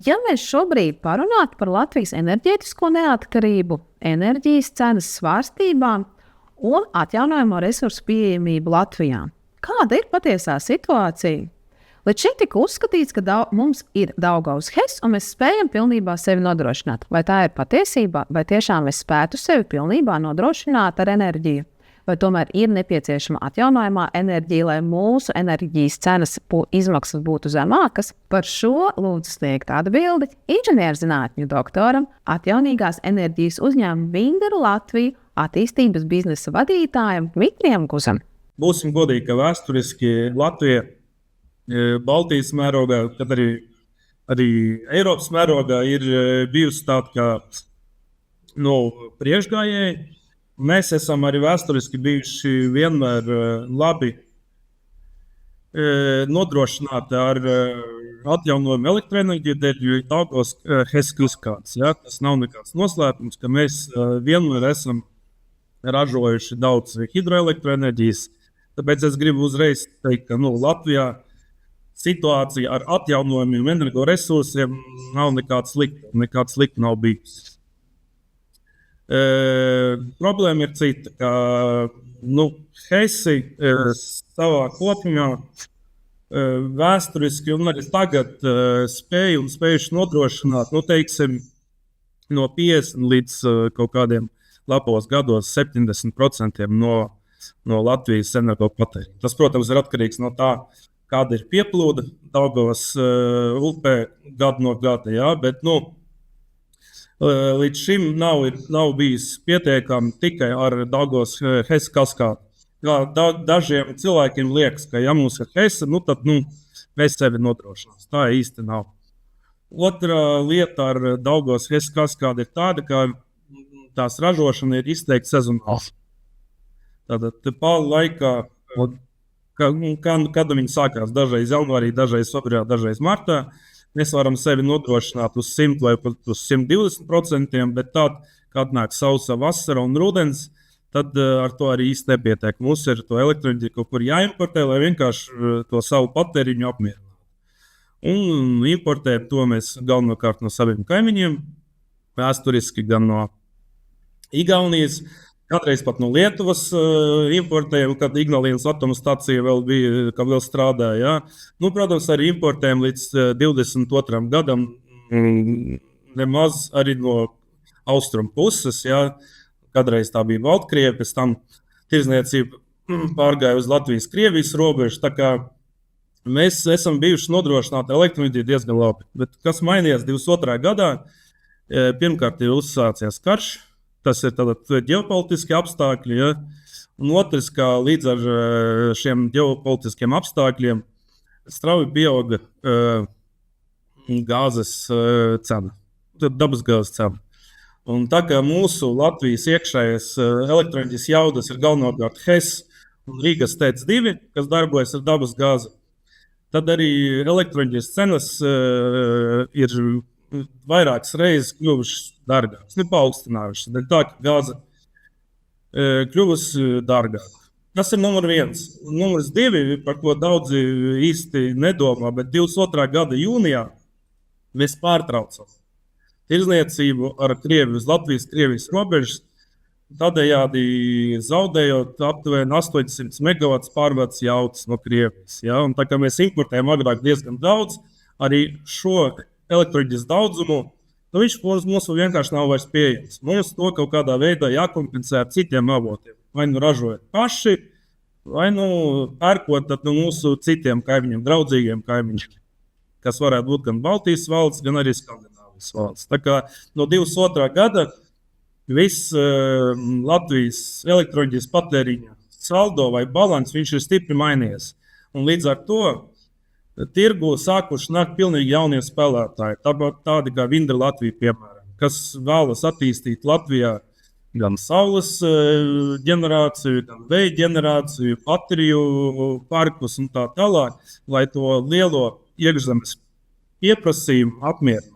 Ja mēs šobrīd parunātu par Latvijas enerģētisko neatkarību, enerģijas cenas svārstībām un atjaunojamo resursu pieejamību Latvijā, kāda ir patiesā situācija? Līdz šim tika uzskatīts, ka mums ir Daugavas HES un mēs spējam pilnībā sevi nodrošināt. Vai tā ir patiesība, vai tiešām mēs spētu sevi pilnībā nodrošināt ar enerģiju? Vai tomēr ir nepieciešama atjaunojamā enerģija, lai mūsu enerģijas cenas izmaksas būtu zemākas? Par šo lūdzu sniegt atbildi inženierzinātņu doktoram, atjaunīgās enerģijas uzņēmuma Vinderu Latviju attīstības biznesa vadītājam Dmitrijam Guzam. Būsim godīgi, ka vēsturiski Latvija Baltijas mērogā, kad arī Eiropas mērogā ir bijusi tāda kā priekšgājēji. Mēs esam arī vēsturiski bijuši vienmēr labi nodrošināti ar atjaunojumu elektroenerģiju, jo Daugavas HES uzkāds. Ja? Tas nav nekāds noslēpums, ka mēs vienmēr esam ražojuši daudz hidroelektroenerģijas. Tāpēc es gribu uzreiz teikt, ka Latvijā situācija ar atjaunojumiem energoresursiem nav nekāds slikts nav bijis. Problēma ir cita, ka HESI savā kopumā vēsturiski un arī tagad spējuši nodrošināt, no 50 līdz kaut kādiem labos gados 70% no Latvijas energopatēriņa. Tas, protams, ir atkarīgs no tā, kāda ir pieplūde Daugavas upē gadu no gada, jā, bet līdz šim nav bijis pietiekami tikai ar Daugavas HES kaskādi. Dažiem cilvēkiem liekas, ka ja mums ir HES, tad mēs sevi nodrošinām. Tā īsti nav. Otra lieta ar Daugavas HES kaskādi ir tāda, ka tās ražošana ir izteikti sezonāla. Tātad pāri laikā, kad viņi sākās, dažreiz janvārī, dažreiz februārī, dažreiz martā, mēs varam sevi nodrošināt uz 100 vai pat uz 120%, bet tad, kad nāk sausa vasara un rudens, tad ar to arī īsti nepietiek. Mums ir to elektroenerģiju kaut kur jāimportē, lai vienkārši to savu patēriņu apmierinātu. Un importējam to mēs galvenokārt no saviem kaimiņiem, vēsturiski gan no Igaunijas, kādreiz pat no Lietuvas importējam, kad Ignalīnas atomostacija vēl strādāja. Ja? Protams, arī importējam līdz 22. gadam nemaz arī no austrumu puses. Ja? Kādreiz tā bija Baltkrievija, pēc tam tirdzniecība pārgāja uz Latvijas-Krievijas robežu. Tā kā mēs esam bijuši nodrošināti elektroenerģiju diezgan labi. Bet kas mainījās 22. gadā? Pirmkārt ir uzsācies karš. Tas ir ģeopolitiski apstākļi, ja? Un otrs, kā līdz ar šiem ģeopolitiskiem apstākļiem strauji pieauga gāzes cena, dabasgāzes cena. Un tā kā mūsu Latvijas iekšējais elektroenerģijas jaudas ir galvenokārt HES un Rīgas TEC 2, kas darbojas ar dabasgāzi, tad arī elektroenerģijas cenas ir vairākas reizes kļuvušas dārgākas, paaugstinājušas. Tā kā gāze kļuvusi dārgāka. Tas ir numur 1. Numurs 2, par ko daudzi īsti nedomā, bet 22. gada jūnijā mēs pārtraucam tirdzniecību ar Krieviju uz Latvijas-Krievijas robežas, tādējādi zaudējot aptuveni 800 megawatts pārvades jaudas no Krievijas. Ja? Un tā kā mēs importējam agrāk diezgan daudz, arī šo elektroenerģijas daudzumu, viņš mums vienkārši nav vairs pieejams. Mums to kaut kādā veidā jākompensē ar citiem avotiem. Vai ražojot paši, vai pērkot no mūsu citiem kaimiņiem, draudzīgiem kaimiņiem, kas varētu būt gan Baltijas valsts, gan arī Skandināvijas valsts. Tā kā no 22. gada viss Latvijas elektroenerģijas patēriņa saldo vai balans, viņš ir stipri mainījies. Un līdz ar to tirgu sākuši nākt pilnīgi jaunie spēlētāji, tādi kā Vinderu Latvija, piemēram, kas vēlas attīstīt Latvijā gan saules ģenerāciju, gan vēja ģenerāciju, bateriju parkus un tā tālāk, lai to lielo iekšzemes pieprasījumu apmierinātu.